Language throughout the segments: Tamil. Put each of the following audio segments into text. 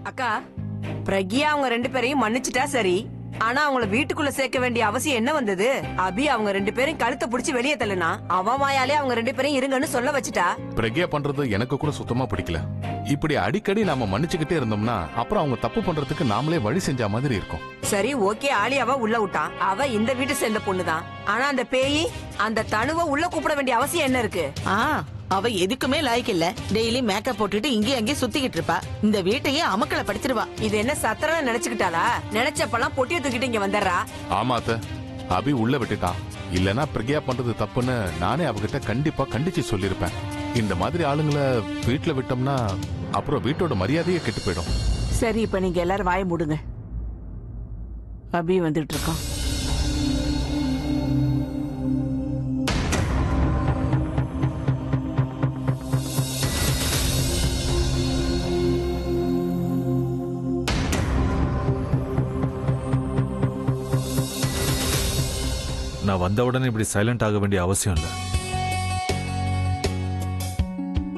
அக்கா, பிரக்யா அவங்க 2 பேரையும் மன்னிச்சுட்டா சரி. ஆனா அவங்கள வீட்டுக்குள்ள சேர்க்க வேண்டிய அவசியம் என்ன வந்தது? அபி அவங்க 2 பேரையும் கழுத்தை பிடிச்சு வெளியே தள்ளுனா அவன் வாயாலே அவங்க 2 பேரையும் இருங்கன்னு சொல்ல வச்சுட்டா. பிரக்யா பண்றது எனக்கு கூட சுத்தமா பிடிக்கல. இப்படி அடிக்கடி நாம மன்னிச்சுக்கிட்டே இருந்தோம்னா அப்புறம் அவங்க தப்பு பண்றதுக்கு நாமளே வழி செஞ்ச மாதிரி இருக்கும். சரி, ஓகே, ஆலியாவ உள்ள விட்டான். அவ இந்த வீட்டு சேர்ந்த பொண்ணுதான். ஆனா அந்த பேயி அந்த தனுவை உள்ள கூப்பிட வேண்டிய அவசியம் என்ன இருக்கு? அவ எதுக்குமே லாய்க்கு இல்ல. டெய்லி மேக்கப் போட்டுட்டு இங்கே அங்கே சுத்திக்கிட்டு இருப்பா. இந்த வீட்டையே அமக்களை படிச்சிருவா. இது என்ன சத்திரம் நினைச்சுக்கிட்டாளா? நினைச்சப்பெல்லாம் பொட்டிய தூக்கிட்டு இங்க வந்துடுறா. ஆமாத்த, அபி உள்ள விட்டுட்டான். இல்லனா பிரக்யா பண்றது தப்புன்னு நானே அவகிட்ட கண்டிப்பா கண்டிச்சு சொல்லிருப்பேன். இந்த மாதிரி ஆளுங்களை வீட்டுல விட்டோம்னா அப்புறம் வீட்டோட மரியாதையே கெட்டு போயிடும். சரி, இப்ப நீங்க எல்லாரும் வாய மூடுங்க. அபி வந்துட்டு இருக்கான். நான் வந்த உடனே இப்படி சைலண்ட் ஆக வேண்டிய அவசியம் இல்லை.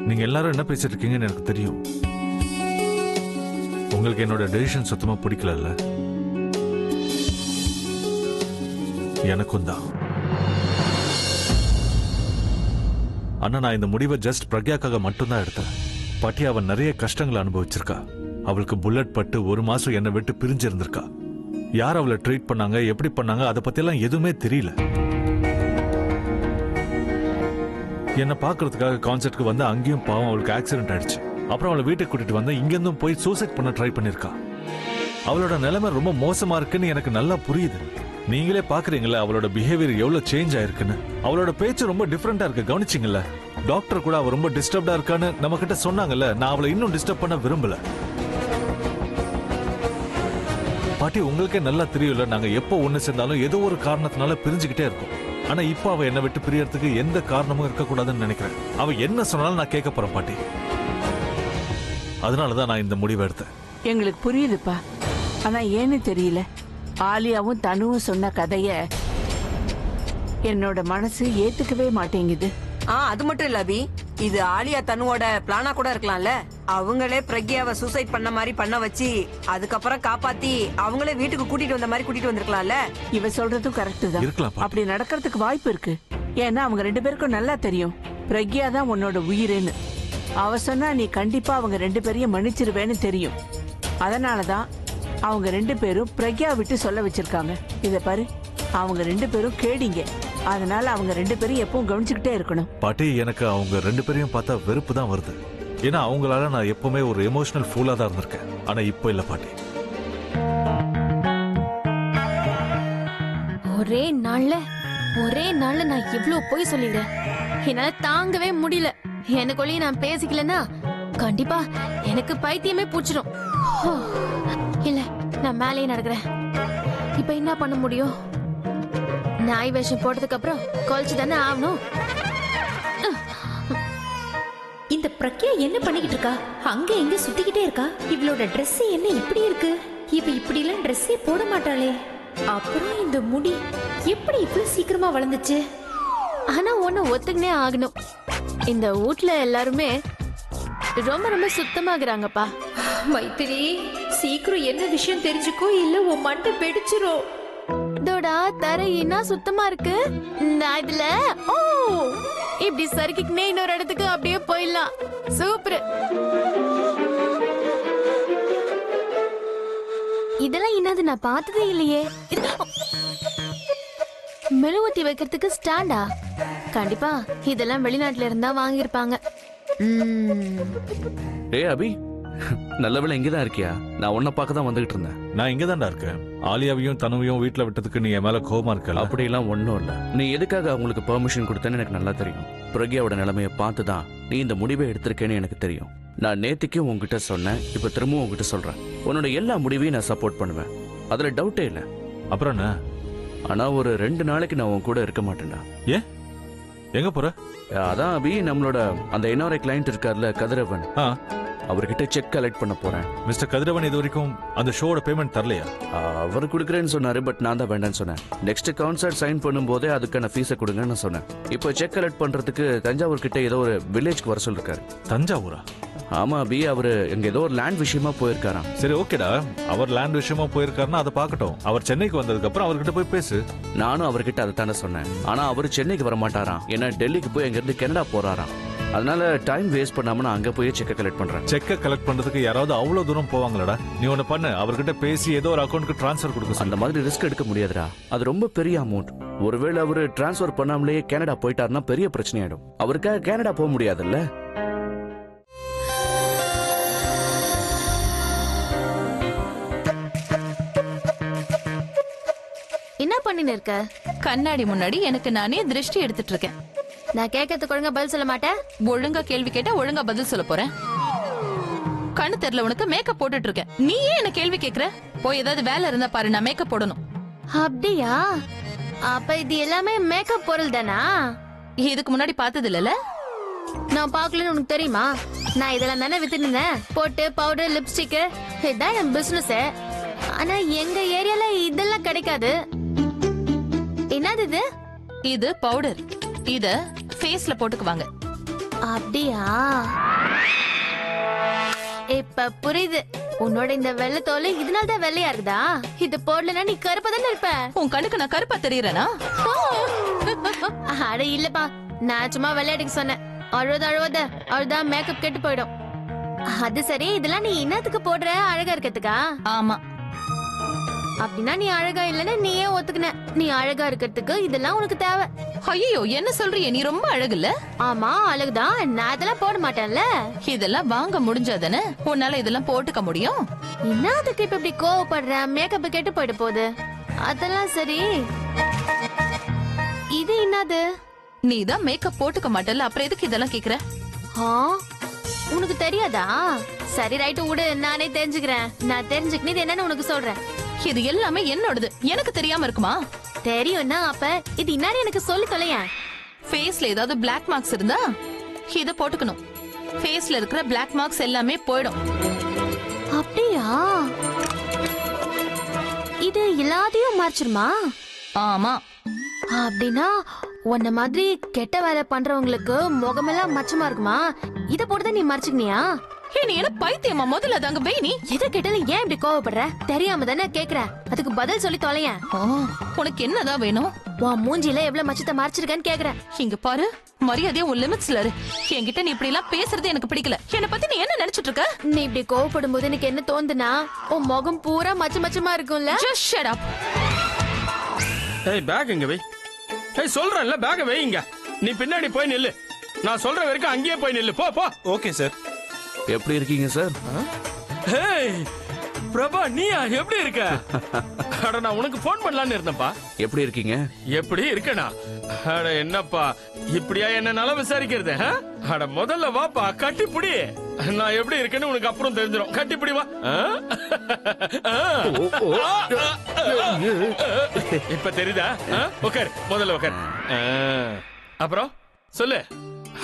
நீங்க எல்லாரும் என்ன பேசிட்டு இருக்கீங்கன்னு எனக்கு தெரியும். உங்களுக்கு என்னோட டெசிஷன் சுத்தமா பிடிக்கல. எனக்கும் தான். ஆனா நான் இந்த முடிவை ஜஸ்ட் பிரக்யாக்காக மட்டும்தான் எடுத்தேன். பாட்டி அவன் நிறைய கஷ்டங்களை அனுபவிச்சிருக்கா. அவளுக்கு புல்லட் பட்டு 1 மாசம் என்னை விட்டு பிரிஞ்சிருந்திருக்கா. யார் அவளை ட்ரீட் பண்ணாங்க, எப்படி பண்ணாங்க, அதை பத்தியெல்லாம் எதுவுமே தெரியல. என்னை பார்க்கறதுக்காக கான்சர்ட்க்கு வந்து அங்கேயும் பாவம் அவளுக்கு ஆக்சிடென்ட் ஆயிடுச்சு. அப்புறம் அவளை வீட்டுக்கு கூட்டிட்டு வந்து இங்கிருந்தும் போய் சூசைட் பண்ண ட்ரை பண்ணிருக்கா. அவளோட நிலைமை ரொம்ப மோசமா இருக்குன்னு எனக்கு நல்லா புரியுது. நீங்களே பாக்குறீங்களா அவளோட பிஹேவியர் எவ்வளவு சேஞ்ச் ஆயிருக்குன்னு. அவளோட பேச்சு ரொம்ப டிஃப்ரெண்டா இருக்கு. கவனிச்சிங்கல்ல? டாக்டர் கூட அவ ரொம்ப டிஸ்டர்ப்டா இருக்கான்னு நம்ம கிட்ட சொன்னாங்கல்ல. நான் அவளை இன்னும் டிஸ்டர்ப் பண்ண விரும்பல. பாட்டி, உங்களுக்கே நல்லா தெரியும்ல, நாங்க எப்போ ஒண்ணு சேர்ந்தாலும் ஏதோ ஒரு காரணத்தினால பிரிஞ்சுக்கிட்டே இருக்கோம். ஆனா இப்ப அவ என்னை விட்டு பிரியறதுக்கு எந்த காரணமும் இருக்கக்கூடாதுன்னு நினைக்கிறேன். அவ என்ன சொன்னாலும் நான் கேட்க போறேன் பாட்டி. அதனாலதான் நான் இந்த முடிவை எடுத்தேன். எங்களுக்கு புரியுதுப்பா. ஆனா ஏன்னு தெரியல, ஆலியாவும் தனுவும் சொன்ன கதைய என்னோட மனசு ஏத்துக்கவே மாட்டேங்குது. அது மட்டும் இல்ல அபி, இது ஆலியா தனுவோட பிளானா கூட இருக்கலாம்ல. அவங்களே பிரக்யாவை சூசைட் பண்ண மாதிரி பண்ண வச்சு அதுக்கப்புறம் காப்பாத்தி அவங்களே வீட்டுக்கு கூட்டிட்டு வந்த மாதிரி கூட்டிட்டு வந்திருக்கலாம்ல. இவ சொல்றதும் கரெக்ட் தான். அப்படி நடக்கிறதுக்கு வாய்ப்பு இருக்கு. ஏன்னா அவங்க 2 பேருக்கும் நல்லா தெரியும் பிரக்யா தான் உன்னோட உயிர்னு. அவ சொன்னா நீ கண்டிப்பா அவங்க 2 பேரையும் மன்னிச்சிருவேன்னு தெரியும். அதனாலதான் அவங்க 2 பேரும் பிரக்யா விட்டு சொல்ல வச்சிருக்காங்க. இத பாரு, அவங்க 2 பேரும் கேடிங்க. அதனால அவங்க 2 பேரும் எப்பவும் கவனிச்சுக்கிட்டே இருக்கணும். பாட்டி, எனக்கு அவங்க 2 பேரையும் பார்த்தா வெறுப்பு தான் வருது. ஏன்னா அவங்களால நான் எப்பவுமே ஒரு எமோஷனல் ஃபூலா தான் இருந்திருக்கேன். ஆனா இப்போ இல்ல பாட்டி. ஒரே நாள்ல நான் இவ்ளோ போய் சொல்லிடுறேன். என்னால தாங்கவே முடியல. எனக்குள்ளேயே நான் பேசிக்கலன்னா கண்டிப்பா எனக்கு பைத்தியமே பூச்சிடும். இல்ல, நான் மேலேயே நடக்கிறேன். இப்ப என்ன பண்ண முடியும்? நாய் வேஷம் போட்டதுக்கு அப்புறம் கொலைச்சு தானே ஆகணும். இந்த பிரக்யா என்ன பண்ணிக்கிட்டு இருக்கா? அங்க எங்க சுத்திக்கிட்டே இருக்கா? இவளோட ட்ரெஸ் என்ன இப்படி இருக்கு? இவ இப்படி எல்லாம் ட்ரெஸ்ஸே போட மாட்டாளே. அப்புறம் இந்த முடி எப்படி இவ்வளவு சீக்கிரமா வளர்ந்துச்சு? ஆனா ஒண்ணு ஒத்துக்கினே ஆகணும், இந்த வீட்ல எல்லாருமே ரொம்ப ரொம்ப சுத்தமாகறாங்கப்பா. மைத்திரி, சீக்கிரம் என்ன விஷயம் தெரிஞ்சுக்கோ, இல்ல உன் மண்டை வெடிச்சிரும். தோடா தர என்ன சுத்தமா இருக்கு. நான் இதுல இப்படி சறுக்கிக்கினே இன்னொரு இடத்துக்கு அப்படியே போயிடலாம். சூப்பர். இதெல்லாம் என்னது, நான் பார்த்ததே இல்லையே. மெழுகுவத்தி வைக்கிறதுக்கு ஸ்டாண்டா? கண்டிப்பா இதெல்லாம் வெளிநாட்டுல இருந்தா வாங்கியிருப்பாங்க. அபி, நல்ல வேளை இங்கதான் இருக்கியா? நான் உன்னை பார்க்க தான் வந்துகிட்டு இருந்தேன். நான் இங்கதான்டா இருக்கேன். ஆலியாவையும் தனுவையும் வீட்டுல விட்டதுக்கு நீ என் மேல கோபமா இருக்கல? அப்படியெல்லாம் ஒன்னும் இல்ல. நீ எதுக்காக அவங்களுக்கு பெர்மிஷன் கொடுத்தேன்னு எனக்கு நல்லா தெரியும். பிரக்யாவோட நிலைமையை பார்த்துதான் நீ இந்த முடிவை எடுத்திருக்கேன்னு எனக்கு தெரியும். நான் நேத்திக்கும் உங்ககிட்ட சொன்னேன், இப்ப திரும்பவும் உங்ககிட்ட சொல்றேன். உன்னோட எல்லா முடிவையும் நான் சப்போர்ட் பண்ணுவேன், அதுல டவுட்டே இல்ல. அப்புறம் என்ன? ஆனா ஒரு 2 நாளைக்கு நான் உன் கூட இருக்க மாட்டேன்டா. ஏன்? எங்க போற? அதான் அபி, நம்மளோட அந்த இன்னொரு கிளையண்ட் இருக்கார்ல கதிரவன், அவர்கிட்ட செக் கலெக்ட் பண்ண போறேன். மிஸ்டர் கதிரவன் இது வரைக்கும் அந்த ஷோட பேமெண்ட் தரலையா? அவர் கொடுக்குறேன்னு சொன்னாரு, பட் நான் தான் வேண்டான்னு சொன்னேன். நெக்ஸ்ட் கான்சர்ட் சைன் பண்ணும்போதே அதுக்கான ஃபீஸை கொடுங்கன்னு சொன்னேன். இப்போ செக் கலெக்ட் பண்றதுக்கு தஞ்சாவூர் கிட்ட ஏதோ ஒரு வில்லேஜ்க்கு வர சொல்லிருக்காரு. தஞ்சாவூரா? ஆமா அபி, அவரு எங்க ஏதோ ஒரு லேண்ட் விஷயமா போயிருக்காராம். சரி ஓகேடா, அவர் லேண்ட் விஷயமா போயிருக்காருன்னா அதை பார்க்கட்டும். அவர் சென்னைக்கு வந்ததுக்கு அப்புறம் அவர்கிட்ட போய் பேசு. நானும் அவர்கிட்ட அதை தானே சொன்னேன். ஆனா அவரு சென்னைக்கு வர மாட்டாராம். ஏன்னா டெல்லிக்கு போய் அங்க இருந்து கனடா போறாராம். அதனால டைம் வேஸ்ட் பண்ணாம நான் அங்க போய் செக்கை கலெக்ட் பண்றேன். செக்கை கலெக்ட் பண்றதுக்கு யாராவது அவ்வளவு தூரம் போவாங்களடா? நீ ஒண்ணு பண்ணு, அவர்கிட்ட பேசி ஏதோ ஒரு அக்கௌண்ட்க்கு ட்ரான்ஸ்ஃபர் கொடுக்க சொல்லு. அந்த மாதிரி ரிஸ்க் எடுக்க முடியாதுடா, அது ரொம்ப பெரிய அமௌண்ட். ஒருவேளை அவரு டிரான்ஸ்ஃபர் பண்ணாமலேயே கனடா போயிட்டாருன்னா பெரிய பிரச்சனை ஆயிடும். அவருக்காக கனடா போக முடியாதுல்ல. என்ன பண்ணின்னு இருக்க? கண்ணாடி முன்னாடி எனக்கு நானே திருஷ்டி எடுத்துட்டு இருக்கேன். நான் கேட்கறதுக்கு ஒழுங்கா பதில் சொல்ல மாட்டேன். ஒழுங்கா கேள்வி கேட்டா ஒழுங்கா பதில் சொல்ல போறேன். கண்ணு தெரியல உனக்கு, மேக்கப் போட்டுட்டு இருக்கேன். நீ ஏன் என்ன கேள்வி கேக்குற? போய் ஏதாவது வேலை இருந்தா பாரு, நான் மேக்கப் போடணும். அப்படியா? அப்ப இது எல்லாமே மேக்கப் பொருள் தானா? இதுக்கு முன்னாடி பார்த்தது இல்லல? நான் பாக்கலன்னு உனக்கு தெரியுமா? நான் இதெல்லாம் தானே வித்துட்டு இருந்தேன். போட்டு பவுடர், லிப்ஸ்டிக், இதான் என் பிசினஸ். ஆனா எங்க ஏரியால இதெல்லாம் கிடைக்காது. என்னது இது? இது பவுடர். இத ஃபேஸ்ல போட்டுக்குவாங்க. அப்படியா? இப்ப புரியுது. உன்னோட இந்த வெள்ளை தோல் இதனால தான் வெள்ளையா இருக்குதா? இது போடலன்னா நீ கருப்பா தானே இருப்ப. உன் கண்ணுக்கு நான் கருப்பா தெரியறேனா? அட இல்லப்பா, நான் சும்மா விளையாட்டுக்கு சொன்னேன். அழுதா மேக்கப் கெட்டு போயிடும். அது சரி, இதெல்லாம் நீ என்னத்துக்கு போடுற? அழகா இருக்கிறதுக்கா? ஆமா. அப்படின்னா நீ அழகா இல்லன்னு நீயே ஒத்துக்கின. நீ அழகா இருக்கிறதுக்கு இதெல்லாம் உனக்கு தேவை. ஐயோ, என்ன சொல்றிய? நீ ரொம்ப அழகுல. ஆமா அழகுதான், நான் அதெல்லாம் போட மாட்டேன்ல. இதெல்லாம் வாங்க முடிஞ்சாதானே உன்னால இதெல்லாம் போட்டுக்க முடியும். என்னதுக்கு இப்ப இப்படி கோவப்படுற? மேக்கப் கெட்டு போயிட போகுது. அதெல்லாம் சரி, இது என்னது? நீ தான் மேக்கப் போட்டுக்க மாட்டல, அப்புறம் எதுக்கு இதெல்லாம் கேக்குற? ஆ, உனக்கு தெரியாதா? சரி ரைட்டு விடு, நானே தெரிஞ்சுக்கிறேன். நான் தெரிஞ்சுக்கினது இது என்னன்னு உனக்கு சொல்றேன். இது எல்லாமே என்னோடது, எனக்கு தெரியாம இருக்குமா? தெரியும்னா அப்ப இது இன்னாடி எனக்கு சொல்லி தொலையேன். ஃபேஸ்ல ஏதாவது பிளாக் மார்க்ஸ் இருந்தா இத போட்டுக்கணும். ஃபேஸ்ல இருக்கிற பிளாக் மார்க்ஸ் எல்லாமே போயிடும். அப்படியா? இது எல்லாத்தையும் மறைச்சிருமா? ஆமா. அப்படின்னா உன்ன மாதிரி கெட்ட வேலை பண்றவங்களுக்கு முகமெல்லாம் மச்சமா இருக்குமா? இத போட்டுதான் நீ மறைச்சுக்கினியா? நீ என்ன பைத்தியமா? முதல்ல தாங்க வை. நீ எதை கேட்டாலும் ஏன் இப்படி கோவப்படுற? தெரியாம தானே கேக்குற, அதுக்கு பதில் சொல்லி தொலையேன். உனக்கு என்னதான் வேணும்? உன் மூஞ்சில எவ்வளவு மச்சத்தை மறைச்சிருக்கேன்னு கேக்குறேன். இங்க பாரு, மரியாதையா உன் லிமிட்ஸ்ல இரு. என்கிட்ட நீ இப்படி எல்லாம் பேசுறது எனக்கு பிடிக்கல. என்ன பத்தி நீ என்ன நினைச்சிட்டு இருக்க? நீ இப்படி கோவப்படும் போது எனக்கு என்ன தோந்துனா, உன் முகம் பூரா மச்சமா இருக்கும்ல. Just shut up. ஏய், பேக் எங்க வை? ஏய், சொல்றேன்ல, பேக் வை இங்க. நீ பின்னாடி போய் நில்லு. நான் சொல்ற வரைக்கும் அங்கேயே போய் நில்லு. போ போ. Okay sir. எப்படி இருக்கீங்க சார்? ஹேய் பிரபா, நீயா? எப்படி இருக்க? அட, நான் உனக்கு போன் பண்ணலான்னு இருந்தேன்ப்பா. எப்படி இருக்கீங்க? எப்படி இருக்கனா? அட என்னப்பா, இப்படியா என்ன நல்லா விசாரிக்கிறது? அட முதல்ல வாப்பா, கட்டிப்புடி. நான் எப்படி இருக்கேன்னு உனக்கு அப்புறம் தெரிஞ்சிடும். கட்டிப்புடி வா. இப்ப தெரியுதா? உட்கார், முதல்ல உட்கார். அப்புறம் சொல்லு.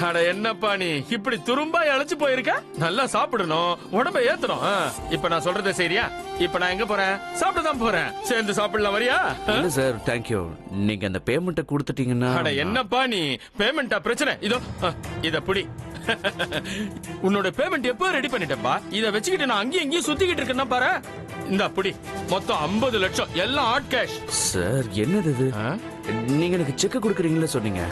அட என்னப்பா, நீ இப்படி துரும்பா இழைச்சு போயிருக்க? நல்லா சாப்பிடணும், உடம்ப ஏத்தணும். இப்ப நான் சொல்றத சரியா? இப்ப நான் எங்க போறேன்? சாப்பிட தான் போறேன். சேர்ந்து சாப்பிடலாம், வரியா? இல்ல சார், தேங்க்யூ. நீங்க அந்த பேமெண்ட்டை கொடுத்துட்டீங்கன்னா. அட என்னப்பா நீ, பேமெண்டா பிரச்சனை? இதோ இத புடி. உன்னோட பேமெண்ட் எப்போ ரெடி பண்ணிட்டப்பா. இத வச்சுக்கிட்டு நான் அங்கேயும் இங்கேயும் சுத்திக்கிட்டு இருக்கேன்னா பாரு. இந்த புடி, மொத்தம் 50 லட்சம், எல்லாம் ஹாட் கேஷ். சார் என்னது இது? நீங்க எனக்கு செக் கொடுக்குறீங்களா சொன்னீங்க.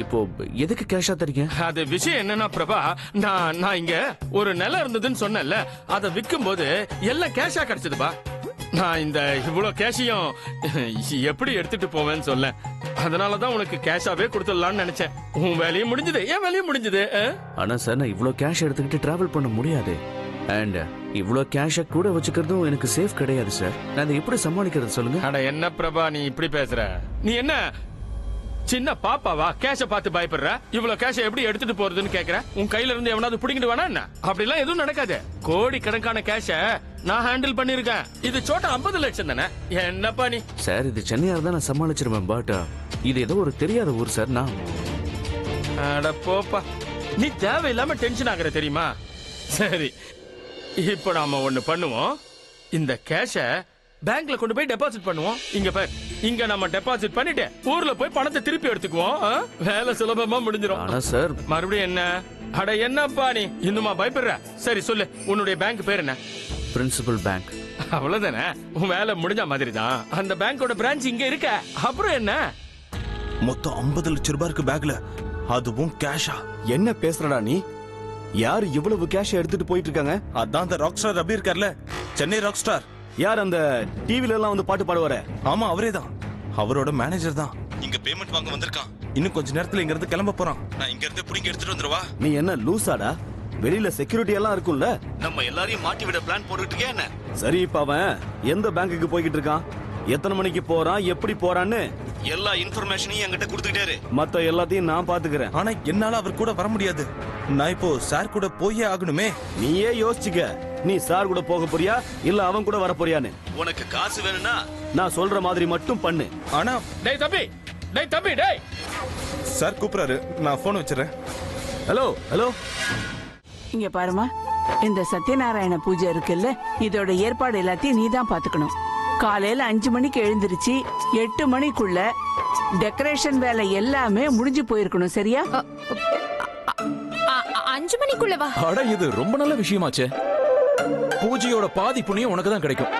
இப்போ எதுக்கு கேஷா தரீங்க? அது விஷயம் என்னன்னா பிரபா, நான் இங்க ஒரு நிலம் இருந்ததுன்னு சொன்னேன்ல, அதை விற்கும் போது எல்லாம் கேஷா கிடைச்சதுப்பா. நான் இந்த இவ்வளவு கேஷையும் எப்படி எடுத்துட்டு போவேன்னு சொல்ல, அதனாலதான் உனக்கு கேஷாவே கொடுத்துடலாம்னு நினைச்சேன். உன் வேலையும் முடிஞ்சது, என் வேலையும் முடிஞ்சது. ஆனா சார், நான் இவ்வளவு கேஷ் எடுத்துக்கிட்டு டிராவல் பண்ண முடியாது. அண்ட் இவ்வளவு கேஷ கூட வச்சுக்கிறதும் எனக்கு சேஃப் கிடையாது சார். நான் அதை எப்படி சமாளிக்கிறது சொல்லுங்க. அட என்ன பிரபா நீ இப்படி பேசுற? நீ என்ன சின்ன பாப்பாவா? கேஷ பார்த்து பயப்படுற? இவ்வளவு கேஷ எப்படி எடுத்துட்டு போறதுன்னு கேக்குற? உன் கையில இருந்து எவனாவது புடிங்கிட்டு வேணா என்ன? அப்படிலாம் எதுவும் நடக்காது. கோடி கணக்கான கேஷ நான் ஹேண்டில் பண்ணிருக்கேன். இது சோட்டா 50 லட்சம் தானே. என்னப்பா நீ? சார், இது சென்னையா இருந்தா நான் சமாளிச்சிருவேன். பட் இது ஏதோ ஒரு தெரியாத ஊர் சார். நான் அட போப்பா, நீ தேவையில்லாம டென்ஷன் ஆகுற தெரியுமா? சரி, இப்ப நாம ஒண்ணு பண்ணுவோம். இந்த கேஷ பேங்க்ல கொண்டு போய் டெபாசிட் பண்ணுவோம். இங்க பார், இங்க நம்ம டெபாசிட் பண்ணிட்டு ஊர்ல போய் பணத்தை திருப்பி எடுத்துக்குவோம். வேலை சுலபமா முடிஞ்சிரும். ஆனா சார், மறுபடியும் என்ன? அட என்னப்பா நீ இன்னுமா பயப்படுற? சரி சொல்லு, உன்னுடைய பேங்க் பேர் என்ன? Principal bank. அவ்வளவுதானே, உன் வேலை முடிஞ்ச மாதிரி தான். அந்த பேங்கோட பிரான்ச் இங்க இருக்க. அப்புறம் என்ன? மொத்தம் 50 லட்சம் ரூபாய் இருக்கு பேக்ல, அதுவும் கேஷா. என்ன பேசுறடா நீ? யார் இவ்வளவு கேஷ் எடுத்துட்டு போயிட்டு இருக்காங்க? அதான் அந்த ராக் ஸ்டார் ரபி இருக்கார்ல, சென்னை ராக் ஸ்டார். யார் அந்த டிவில எல்லாம் வந்து பாட்டு பாடுவாரே? ஆமா, அவரே தான். அவரோட மேனேஜர் தான். இங்க பேமெண்ட் வாங்க வந்திருக்கான். இன்னும் கொஞ்ச நேரத்துல இங்க இருந்து கிளம்ப போறான். நான் இங்க இருந்து புடிங்க எடுத்துட்டு வந்துருவா. நீ என்ன லூசாடா? வெளியில செக்யூரிட்டி எல்லாம் இருக்கும்ல, நம்ம எல்லாரையும் மாட்டி விட பிளான் போட்டுட்டு இருக்கே என்ன? சரி, இப்ப அவன் எந்த பேங்க்குக்கு போய்கிட்டு இருக்கான், எத்தனை மணிக்கு போறான், எப்படி போறான்னு எல்லா இன்ஃபர்மேஷனையும் என்கிட்ட கொடுத்துக்கிட்டே இரு. மத்த எல்லாத்தையும் நான் பாத்துக்கிறேன். ஆனா என்னால அவர் கூட வர முடியாது. நான் இப்போ சார் கூட போயே ஆகணுமே. நீயே யோசிச்சுக்க, நீ சார் கூட போக போறியா இல்ல அவன் கூட வர போறியான்னு. உனக்கு காசு வேணும்னா நான் சொல்ற மாதிரி மட்டும் பண்ணு. ஆனா டேய் தம்பி, டேய் தம்பி, டேய். சார் கூப்பிடுறாரு, நான் போன் வச்சிடறேன். Hello hello. இங்க பாருமா, இந்த சத்யநாராயண பூஜை இருக்குல்ல, இதோட ஏற்பாடு எல்லாத்தையும் நீ தான் பாத்துக்கணும். காலையில 5 மணிக்கு எழுந்திருச்சு 8 மணிக்குள்ள டெக்கரேஷன் வேலை எல்லாமே முடிஞ்சு போயிருக்கணும். சரியா? 5 மணிக்குள்ளவா? அட, இது ரொம்ப நல்ல விஷயமாச்சே. பூஜையோட பாதி புண்ணியம் உனக்கு தான் கிடைக்கும்.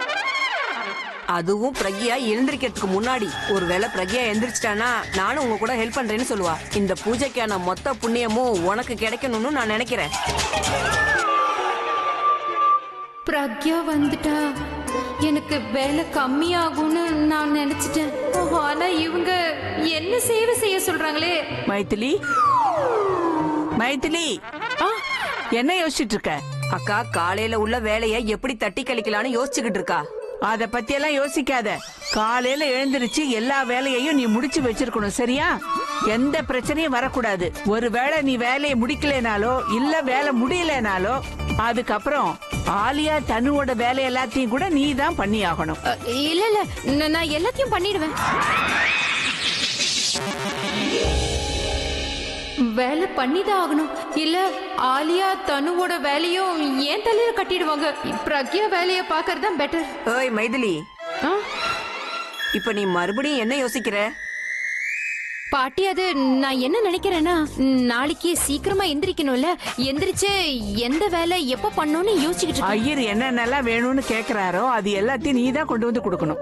அதுவும் பிரக்யா எழுந்திருக்கிறதுக்கு முன்னாடி. ஒருவேளை பிரக்யா எந்திரிச்சிட்டானா நானும் உங்க கூட ஹெல்ப் பண்றேன்னு சொல்லுவா. இந்த பூஜைக்கான மொத்த புண்ணியமும் உனக்கு கிடைக்கணும்னு நான் நினைக்கிறேன். பிரக்யா வந்துட்டா எனக்கு வேலை கம்மியாகும்னு நான் நினைச்சிட்டேன். ஆனா இவங்க என்ன சேவை செய்ய சொல்றாங்களே. மைதிலி, மைதிலி, என்ன யோசிச்சுட்டு இருக்க? அக்கா காலையில உள்ள வேலையை எப்படி தட்டி கழிக்கலான்னு யோசிச்சுக்கிட்டு இருக்கா. அத பத்தி எல்லாம் யோசிக்காத. காலையில எழுந்திருச்சு எல்லா வேலையையும் நீ முடிச்சு வச்சிருக்கணும். சரியா? எந்த பிரச்சனையும் வரக்கூடாது. ஒருவேளை நீ வேலையை முடிக்கலனாலோ இல்ல வேலை முடியலனாலோ அதுக்கப்புறம் ஆலியா தனுவோட வேலை எல்லாத்தையும் கூட நீ தான் பண்ணி ஆகணும். இல்ல இல்ல, நான் எல்லாத்தையும் பண்ணிடுவேன். வேலை பண்ணிதான் ஆகணும். இல்ல ஆலியா தனுவோட வேலையும் ஏன் தலையில கட்டிடுவாங்க. பிரக்யா வேலையை பாக்குறது தான் பெட்டர். ஏய் மைதிலி, இப்ப நீ மறுபடியும் என்ன யோசிக்கிற? பாட்டி, அது நான் என்ன நினைக்கிறேன்னா, நாளைக்கு சீக்கிரமா எந்திரிக்கணும்ல, எந்திரிச்சு எந்த வேலை எப்ப பண்ணணும்னு யோசிச்சுக்கிட்டு இருக்கேன். ஐயர் என்னென்னலாம் வேணும்னு கேக்குறாரோ அது எல்லாத்தையும் நீ தான் கொண்டு வந்து கொடுக்கணும்.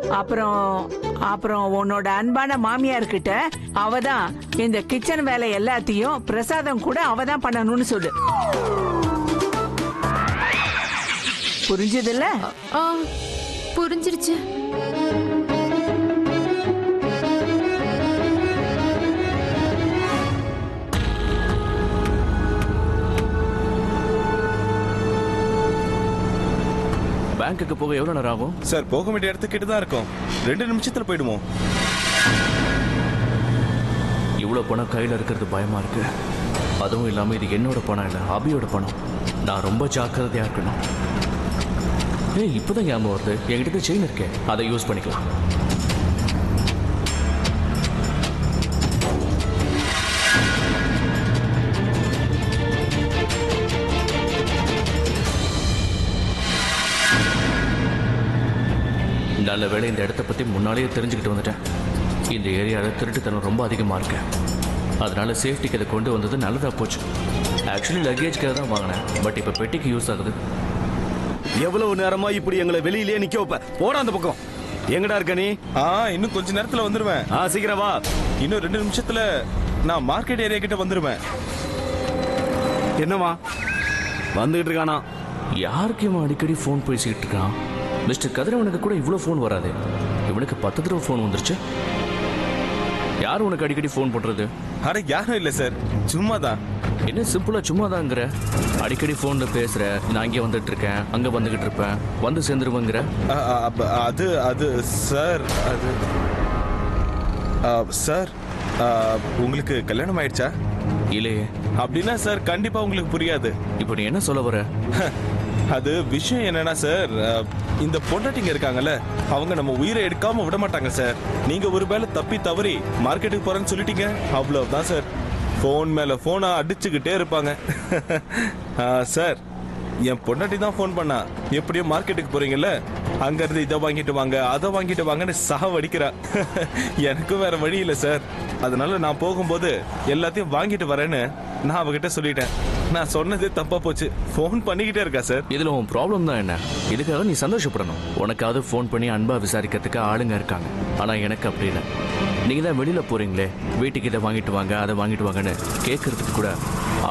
அப்புறம் உன்னோட அன்பான மாமியார் கிட்ட அவதான் இந்த கிச்சன் வேலை எல்லாத்தையும் பிரசாதம் கூட அவதான் பண்ணணும்னு சொல்லு. புரிஞ்சதில்ல? புரிஞ்சிருச்சு. பேங்க்குக்கு போக எவ்வளவு நேரம் ஆகும் சார்? போக வேண்டிய இடத்துக்கிட்ட தான் இருக்கும். 2 நிமிஷத்துல போயிடுவோம். இவ்வளவு பணம் கையில இருக்கிறது பயமா இருக்கு. அதுவும் இல்லாம இது என்னோட பணம் இல்ல, அபியோட பணம். நான் ரொம்ப ஜாக்கிரதையா இருக்கணும். ஏய், இப்பதான் ஞாபகம் வருது, என்கிட்ட செயின் இருக்கே, அதை யூஸ் பண்ணிக்கலாம். நல்ல வேளை இந்த இடத்த பத்தி முன்னாலேயே தெரிஞ்சுக்கிட்டு வந்துட்டேன். இந்த ஏரியாவில் திருட்டுத்தனம் ரொம்ப அதிகமா இருக்கு. அதனால சேஃப்டிக்கு இதை கொண்டு வந்தது நல்லதா போச்சு. ஆக்சுவலி லக்கேஜ்க்காக தான் வாங்கினேன், பட் இப்ப பெட்டிக்கு யூஸ் ஆகுது. எவ்வளவு நேரமா இப்படி எங்களை வெளியிலேயே நிக்க வைப்ப? போடா அந்த பக்கம். எங்கடா இருக்க நீ? இன்னும் கொஞ்ச நேரத்துல வந்துருவேன். சீக்கிரம் வா. இன்னும் 2 நிமிஷத்துல நான் மார்க்கெட் ஏரியா கிட்ட வந்துருவேன். என்னவா வந்துகிட்டு இருக்கானா? யாருக்கு இவன் அடிக்கடி ஃபோன் பேசிக்கிட்டு இருக்கான்? மிஸ்டர் கதிரவனுக்கு கூட இவ்வளோ ஃபோன் வராது, இவனுக்கு 10 தடவை ஃபோன் வந்துருச்சு. யார் உனக்கு அடிக்கடி ஃபோன் பண்றது? அட யாரும் இல்ல சார், சும்மா தான். என்ன சிம்பிளா சும்மா தாங்கிற? அடிக்கடி ஃபோன்ல பேசுற, நான் இங்கே வந்துட்டு இருக்கேன், அங்க வந்துகிட்டு இருப்பேன், வந்து சேர்ந்துருவேங்கிற. அது சார், அது சார், உங்களுக்கு கல்யாணம் ஆயிடுச்சா? இல்லையே. அப்படின்னா சார் கண்டிப்பா உங்களுக்கு புரியாது. இப்போ நீ என்ன சொல்ல வர? அது விஷயம் என்னன்னா சார், இந்த பொண்டாட்டிங்க இருக்காங்கல்ல, அவங்க நம்ம உயிரை எடுக்காம விட மாட்டாங்க சார். நீங்க ஒருவேளை தப்பி தவறி மார்க்கெட்டுக்கு போறேன்னு சொல்லிட்டீங்க, அவ்வளவுதான் சார். போன் மேல போனா அடிச்சுக்கிட்டே இருப்பாங்க. சார், என் பொண்டாட்டி தான் போன் பண்ணா, எப்படியோ மார்க்கெட்டுக்கு போறீங்கல்ல, அங்க இருந்து இதை வாங்கிட்டு வாங்க அதை வாங்கிட்டு வாங்கன்னு சாவடிக்கிறா. எனக்கும் வேற வழி இல்லை சார். அதனால நான் போகும்போது எல்லாத்தையும் வாங்கிட்டு வரேன்னு நான் அவகிட்ட சொல்லிட்டேன். நான் சொன்னதே தப்பா போச்சு. ஃபோன் பண்ணிக்கிட்டே இருக்கா சார். இதுல உன் ப்ராப்ளம் தான் என்ன? இதுக்காக நீ சந்தோஷப்படணும். உனக்காவது ஃபோன் பண்ணி அன்பா விசாரிக்கிறதுக்கு ஆளுங்க இருக்காங்க. ஆனா எனக்கு அப்படி இல்லை. நீங்க தான் வெளியில போறீங்களே, வீட்டுக்கு இதை வாங்கிட்டு வாங்க அதை வாங்கிட்டு வாங்கன்னு கேட்கறதுக்கு கூட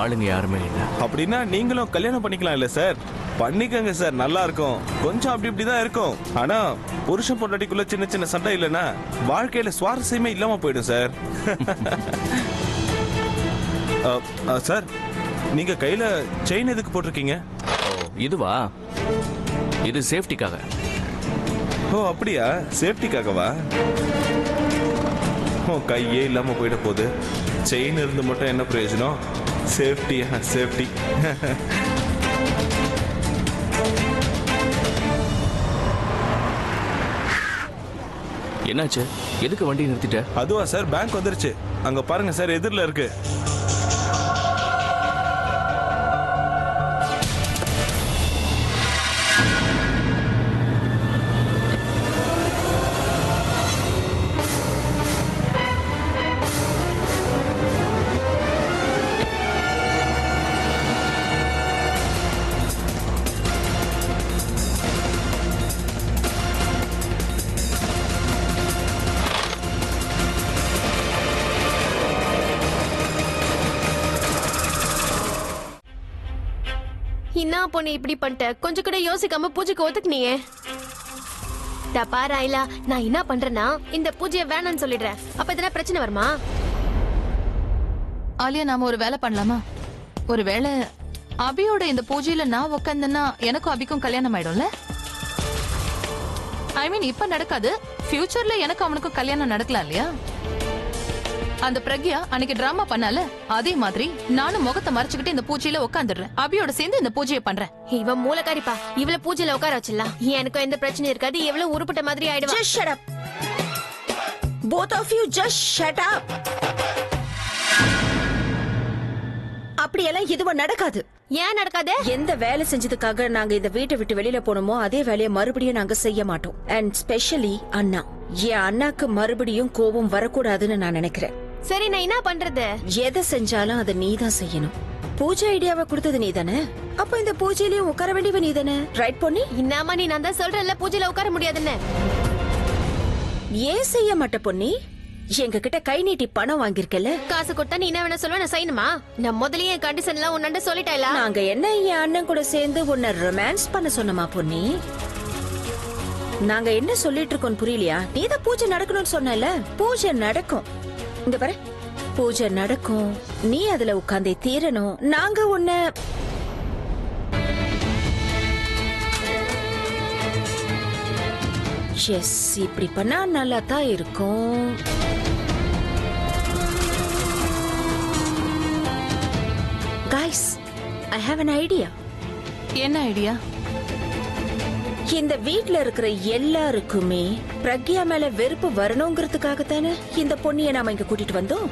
ஆளுங்க யாருமே இல்லை. அப்படின்னா நீங்களும் கல்யாணம் பண்ணிக்கலாம் இல்ல சார்? பண்ணிக்கங்க சார், நல்லா இருக்கும். கொஞ்சம் அப்படி இப்படிதான் இருக்கும். ஆனா புருஷன் பொண்டாட்டிக்குள்ள சின்ன சின்ன சண்டை இல்லைன்னா வாழ்க்கையில சுவாரஸ்யமே இல்லாம போயிடும் சார். சார், நீங்க கையில செயின் எதுக்கு போட்டிருக்கீங்க? இதுவா? இது சேஃப்டிக்காக. ஓ அப்படியா, சேஃப்டிக்காகவா? ஓ, கையே இல்லாம போயிட போகுது. செயின் இருந்து மட்டும் என்ன பிரயோஜனம்? Safety safety. என்னாச்சு? எதுக்கு வண்டி நிறுத்திட்ட? அதுவா சார், பேங்க் வந்துருச்சு. அங்க பாருங்க சார், எதிரில் இருக்கு. என்ன பொண்ணு இப்படி பண்ணிட்ட? கொஞ்சம் கூட யோசிக்காம பூஜைக்கு ஒத்துக்குனியே. பாரு ஐலா, நான் என்ன பண்றேன்னா இந்த பூஜையை வேணாம்னு சொல்லிடுறேன். அப்ப இதெல்லாம் பிரச்சனை வருமா? ஆலியா, நாம ஒரு வேலை பண்ணலாமா? ஒரு வேலை அபியோட இந்த பூஜையில நான் உட்காந்தேன்னா எனக்கும் அபிக்கும் கல்யாணம் ஆயிடும்ல? ஐ மீன் இப்ப நடக்காது, ஃபியூச்சர்ல எனக்கு அவனுக்கும் கல்யாணம் நடக்கலாம் இல்லையா? அந்த பிரக்யா அன்னைக்கு டிராமா பண்ணால, அதே மாதிரி நானும் முகத்தை மறைச்சுக்கிட்டு இந்த பூஜையில உட்காந்துடுறேன். அபியோட சேர்ந்து இந்த பூஜையை பண்றேன். இவ மூலக்காரிப்பா, இவள பூஜையில உட்கார வச்சிடலாம். எனக்கும் எந்த பிரச்சனையும் இருக்காது. எவ்வளவு உருப்பட்ட மாதிரி ஆயிடுவா. Just shut up. Both of you just shut up. அப்படியெல்லாம் எதுவும் நடக்காது. ஏன் நடக்காது? எந்த வேலை செஞ்சதுக்காக நாங்க இந்த வீட்டை விட்டு வெளியில போனோமோ அதே வேலையை மறுபடியும் நாங்க செய்ய மாட்டோம். அண்ட் ஸ்பெஷலி அண்ணா, என் அண்ணாக்கு மறுபடியும் கோபம் வரக்கூடாதுன்னு நான் நினைக்கிறேன். சரி, நான் என்ன பண்றது? எதை செஞ்சாலும் அதை நீதான் செய்யணும். பூஜை ஐடியாவை கொடுத்தது நீதானே, அப்ப இந்த பூஜையிலயும் உட்கார வேண்டியவ நீதானே, ரைட் பொண்ணி? இன்னாமா நீ நான் தான் சொல்றேன்ல பூஜையில உட்கார முடியாதுன்னு. ஏன் செய்ய மாட்ட பொண்ணி? எங்க கிட்ட கை நீட்டி பணம் வாங்கிருக்கல. காசு கொடுத்தா நீ என்ன வேணா சொல்லுவ, நான் செய்யணுமா? நான் முதல்லயே என் கண்டிஷன் எல்லாம் உன்னண்ட சொல்லிட்டேல. நாங்க என்ன என் அண்ணன் கூட சேர்ந்து உன்னை ரொமான்ஸ் பண்ண சொன்னமா பொண்ணி? நாங்க என்ன சொல்லிட்டு இருக்கோம் புரியலையா? நீதான் பூஜை நடக்கணும்னு சொன்னல. பூஜை நடக்கும். இங்க பாரு, பூஜை நடக்கும். நீ அதுல உட்கார்ந்தே தீரணும். நாங்க உன்னை எஸ் இப்படி பண்ணா நல்லா தான் இருக்கும். Guys, I have an idea. என்ன ஐடியா? இந்த வீட்ல இருக்கிற எல்லாருக்குமே பிரக்யா மேல வெறுப்பு வரணுங்கிறதுக்காக தானே இந்த பொண்ணிய நாம இங்க கூட்டிட்டு வந்தோம்.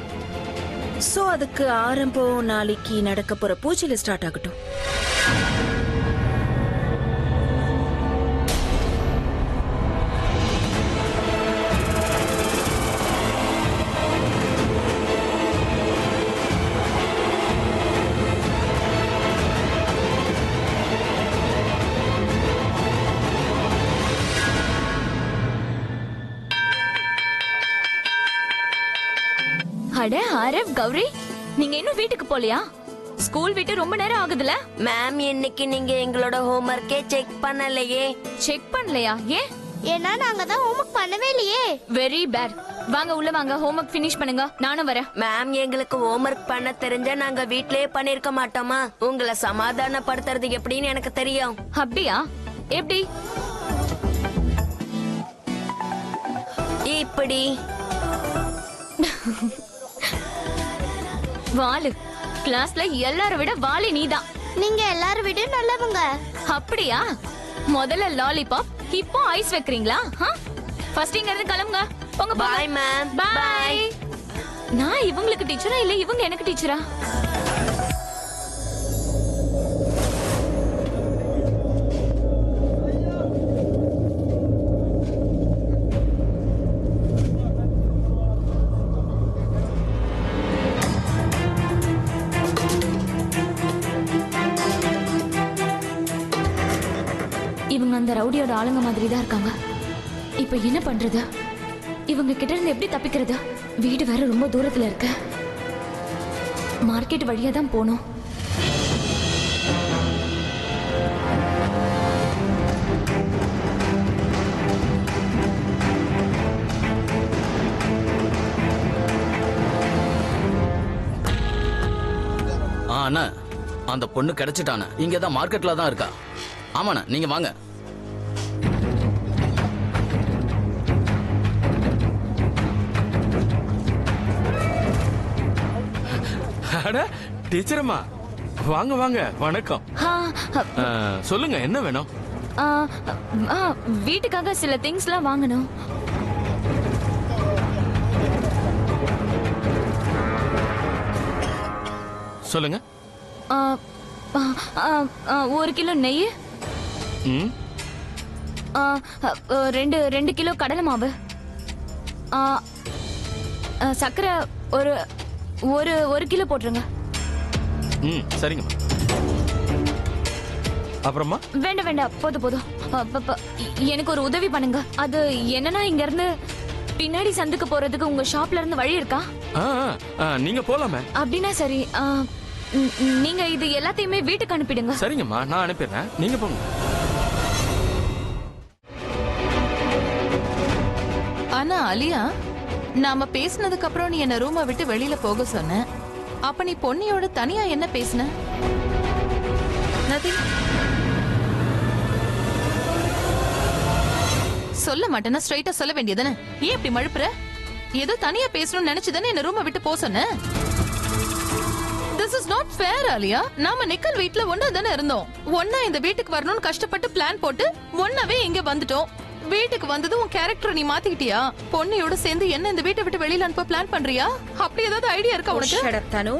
சோ அதுக்கு ஆரம்பம் நாளைக்கு நடக்க போற பூஜையில ஸ்டார்ட் ஆகட்டும். அட ஆரவ், கௌரி, நீங்க இன்னும் வீட்டுக்கு போலையா? ஸ்கூல் விட்டு ரொம்ப நேரம் ஆகுதுல. மேம், இன்னைக்கு நீங்க எங்களோட ஹோம்வொர்க்கே செக் பண்ணலையே. செக் பண்ணலையா? ஏன்? ஏன்னா நாங்க தான் ஹோம்வொர்க் பண்ணவே இல்லையே. Very bad. வாங்க உள்ள வாங்க, ஹோம்வொர்க் ஃபினிஷ் பண்ணுங்க, நானும் வரேன். மேம், எங்களுக்கு ஹோம்வொர்க் பண்ண தெரிஞ்சா நாங்க வீட்லயே பண்ணிருக்க மாட்டோமா? உங்களை சமாதானப்படுத்துறது எப்படின்னு எனக்கு தெரியும். அப்படியா? எப்படி? இப்படி வாலு, கிளாஸ்ல எல்லாரும் விட வாலி நீதான். நீங்க எல்லாரும் விட நல்லவங்க. அப்படியா? முதல்ல லாலிபாப், இப்போ ஐஸ் வைக்கிறீங்களா? ஃபர்ஸ்ட் இங்க இருந்து கிளம்புங்க. போங்க. Bye ma'am. பாய். நான் இவங்களுக்கு டீச்சரா இல்ல இவங்க எனக்கு டீச்சரா? ரவுடியோட ஆளுங்க மாதிரி தான் இருக்காங்க. இப்ப என்ன பண்றது? இவங்க கிட்ட இருந்து எப்படி தப்பிக்கிறது? வீடு வேற ரொம்ப தூரத்துல இருக்கு. மார்க்கெட் வழியா தான் போகணும். அண்ணா, அந்த பொண்ணு கிடைச்சிட்டானே. இங்கதான் மார்க்கெட்ல தான் இருக்கா. ஆமாண்ணா, நீங்க வாங்க. டீச்சரம்மா, வாங்க வாங்க. வணக்கம். சொல்லுங்க, என்ன வேணும்? வீட்டுக்காக சில திங்ஸ்லாம் வாங்கணும். சொல்லுங்க. 1 கிலோ நெய், 2 கிலோ கடலை மாவு, சர்க்கரை ஒரு கிலோ போட்டுருங்க. சரிங்க. அப்புறமா? வேண்டாம், போதும். எனக்கு ஒரு உதவி பண்ணுங்க. அது என்னன்னா, இங்க இருந்து பின்னாடி சந்துக்கு போறதுக்கு உங்க ஷாப்ல இருந்து வழி இருக்கா? நீங்க போலாமே. அப்படின்னா சரி. நீங்க இது எல்லாத்தையுமே வீட்டுக்கு அனுப்பிடுங்க. சரிங்கம்மா, நான் அனுப்பிடுறேன். நீங்க போங்க. ஆனா அலியா, நாம பேசினதுக்கு அப்புறம் நீ என்ன ரூமை விட்டு வெளியில போக சொன்ன. அப்ப நீ பொன்னியோட தனியா என்ன பேசின? சொல்ல மாட்டேன்னா ஸ்ட்ரைட்டா சொல்ல வேண்டியதானே? ஏன் இப்படி மழுப்புற? ஏதோ தனியா பேசணும்னு நினைச்சுதானே என்ன ரூமை விட்டு போக சொன்ன. This is not fair, அலியா. நாம நிக்கல் வீட்ல ஒண்ணா தானே இருந்தோம். ஒண்ணா இந்த வீட்டுக்கு வரணும்னு கஷ்டப்பட்டு பிளான் போட்டு ஒண்ணாவே இங்க வந்துட்டோம். வீட்டுக்கு வந்தது உன் கேரக்டர் நீ மாத்திக்கிட்டியா? பொன்னியோட சேர்ந்து என்ன இந்த வீட்டை விட்டு வெளியில அனுப்ப பிளான் பண்றியா? அப்படி ஏதாவது ஐடியா இருக்கா உனக்கு? Shut up, Tanu.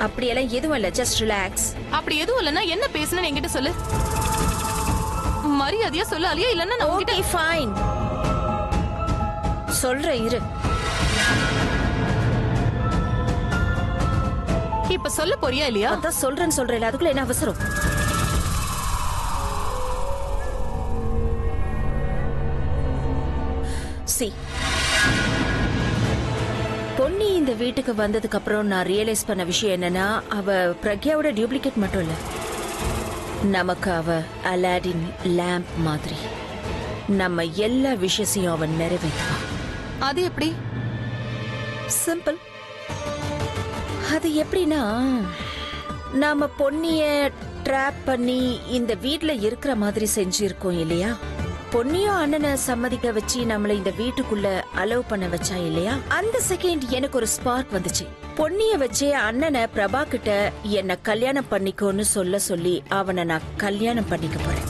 அப்படி எல்லாம் எதுவும் இல்ல. Just relax. அப்படி எதுவும் இல்லனா என்ன பேசணும்னு என்கிட்ட சொல்லு. மரியாதையா சொல்லு அலியா, இல்லன்னா நான் உன்கிட்ட. Okay, fine. சொல்றேன் இரு. இப்ப சொல்ல போறியா இல்லையா? அதான் சொல்றேன். அதுக்குள்ள என்ன அவசரம்? பொன்னி இந்த வீட்டுக்கு வந்ததுக்கு அப்புறம் நான் ரியலைஸ் பண்ண விஷயம் என்னன்னா, அவ பிரக்யாவோட டூப்ளிகேட் மட்டும் இல்ல. நமக்கு அவ அலாடின் லேம்ப் மாதிரி. நம்ம எல்லா விஷயத்தையும் அவன் நிறைவேற்றுவா. அது எப்படி? சிம்பிள். அது எப்படின்னா, நாம பொன்னிய ட்ராப் பண்ணி இந்த வீட்ல இருக்கிற மாதிரி செஞ்சிருக்கோம் இல்லையா? பொன்னியும் அண்ணனை சம்மதிக்க வச்சு நம்மள இந்த வீட்டுக்குள்ள அலோவ் பண்ண வச்சா இல்லையா? அந்த செகண்ட் எனக்கு ஒரு ஸ்பார்க் வந்துச்சு. பொன்னிய வச்சே அண்ணனை பிரபா கிட்ட என்ன கல்யாணம் பண்ணிக்கோன்னு சொல்லி அவனை நான் கல்யாணம் பண்ணிக்க போறேன்.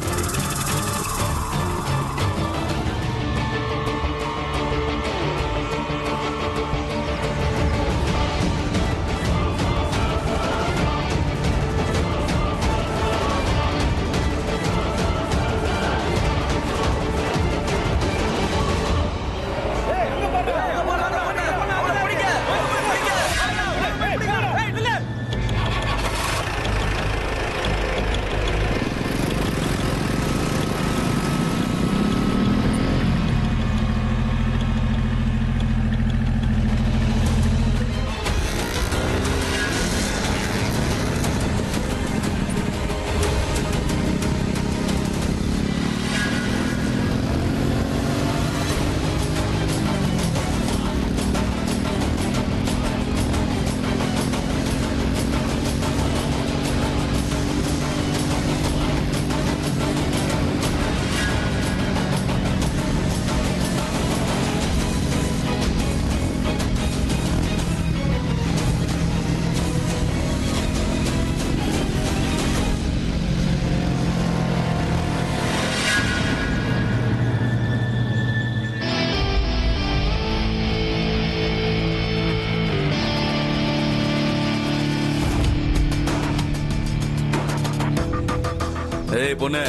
ஏய் பொண்ணு,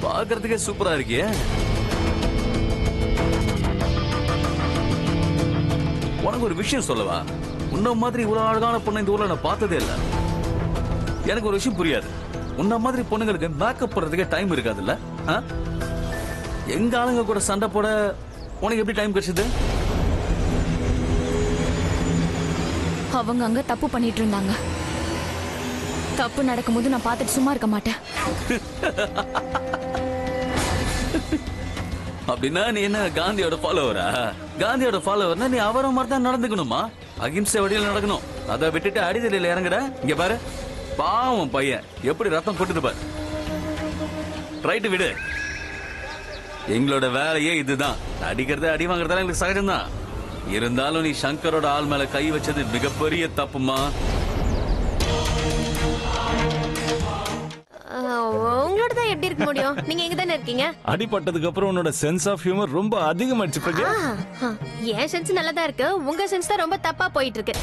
பாக்குறதுக்கே சூப்பரா இருக்கியே. உனக்கு ஒரு விஷயம் சொல்லவா? உன்ன மாதிரி இவ்வளவு அழகான பொண்ணு இந்த ஊர்ல நான் பார்த்ததே இல்ல. எனக்கு ஒரு விஷயம் புரியாது. உன்ன மாதிரி பொண்ணுங்களுக்கு மேக்கப் போடுறதுக்கே டைம் இருக்காதுல்ல? எங்க ஆளுங்க கூட சண்டை போட உனக்கு எப்படி டைம் கிடைச்சது? அவங்க அங்க தப்பு பண்ணிட்டு இருந்தாங்க. தப்பு நடக்கும்போது நான் பார்த்துட்டு சும்மா இருக்க மாட்டேன். அப்படின்னா நீ என்ன காந்தியோட ஃபாலோவரா? காந்தியோட ஃபாலோவர்னா நீ அவரை மாதிரி தான் நடந்துக்கணுமா? அகிம்சை வழியில் நடக்கணும். அதை விட்டுட்டு அடிதலையில் இறங்குற. இங்க பாரு, பாவம் பையன் எப்படி ரத்தம் கொட்டுது பாரு. ரைட்டு விடு. எங்களோட வேலையே இதுதான். அடிக்கிறத அடி வாங்குறதால எங்களுக்கு சகஜம்தான். இருந்தாலும் நீ சங்கரோட ஆள் மேல கை வச்சது மிகப்பெரிய தப்புமா. உங்களோட தான் எப்படி இருக்க முடியும்? நீங்க எங்க தானே இருக்கீங்க. அடிபட்டதுக்கு அப்புறம் உன்னோட சென்ஸ் ஆஃப் ஹியூமர் ரொம்ப அதிகமாயிடுச்சு பிரக்யா. என் சென்ஸ் நல்லா தான் இருக்கு, உங்க சென்ஸ் தான் ரொம்ப தப்பா போயிட்டு இருக்கு.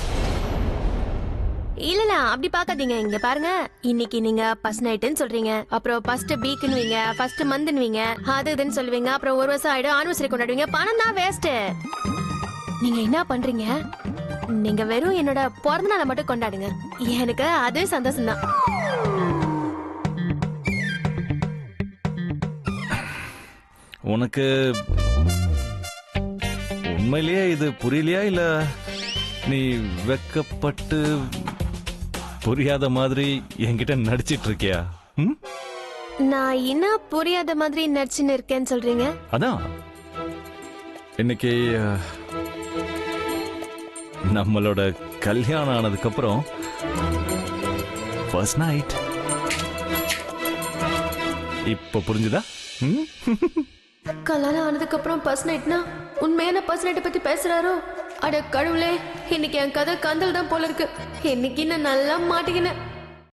இல்ல அப்படி பாக்காதீங்க. இங்க பாருங்க, இன்னைக்கு நீங்க ஃபர்ஸ்ட் நைட்னு சொல்றீங்க, அப்புறம் ஃபர்ஸ்ட் வீக்னுவீங்க, ஃபர்ஸ்ட் மந்த்னுவீங்க, அது இதுன்னு சொல்லுவீங்க, அப்புறம் ஒரு வருஷம் ஆயிடும் ஆனிவர்சரி கொண்டாடுவீங்க. பணம் தான் வேஸ்ட். நீங்க என்ன பண்றீங்க? நீங்க வெறும் என்னோட பிறந்த நாளை மட்டும் கொண்டாடுங்க. எனக்கு அது சந்தோஷம் தான். உனக்கு உண்மையிலேயே இது புரியலையா, இல்ல நீ வெக்கப்பட்டு புரியாத மாதிரி என்கிட்ட நடிச்சிட்டு இருக்கியா? நான் என்ன புரியாத மாதிரி நடிச்சுன்னு இருக்கேன்னு சொல்றீங்க? அதான் இன்னைக்கு நம்மளோட கல்யாணம் ஆனதுக்கு அப்புறம் ஃபர்ஸ்ட் நைட். இப்ப புரிஞ்சுதா? கல்யாணம் ஆனதுக்கு அப்புறம் ஃபர்ஸ்ட் நைட்னா உண்மையான ஃபர்ஸ்ட் நைட்டை பத்தி பேசுறாரோ? அட கடவுளே, இன்னைக்கு என் கதை கந்தல் தான் போல இருக்கு. இன்னைக்கு நான் நல்லா மாட்டிக்கினேன்.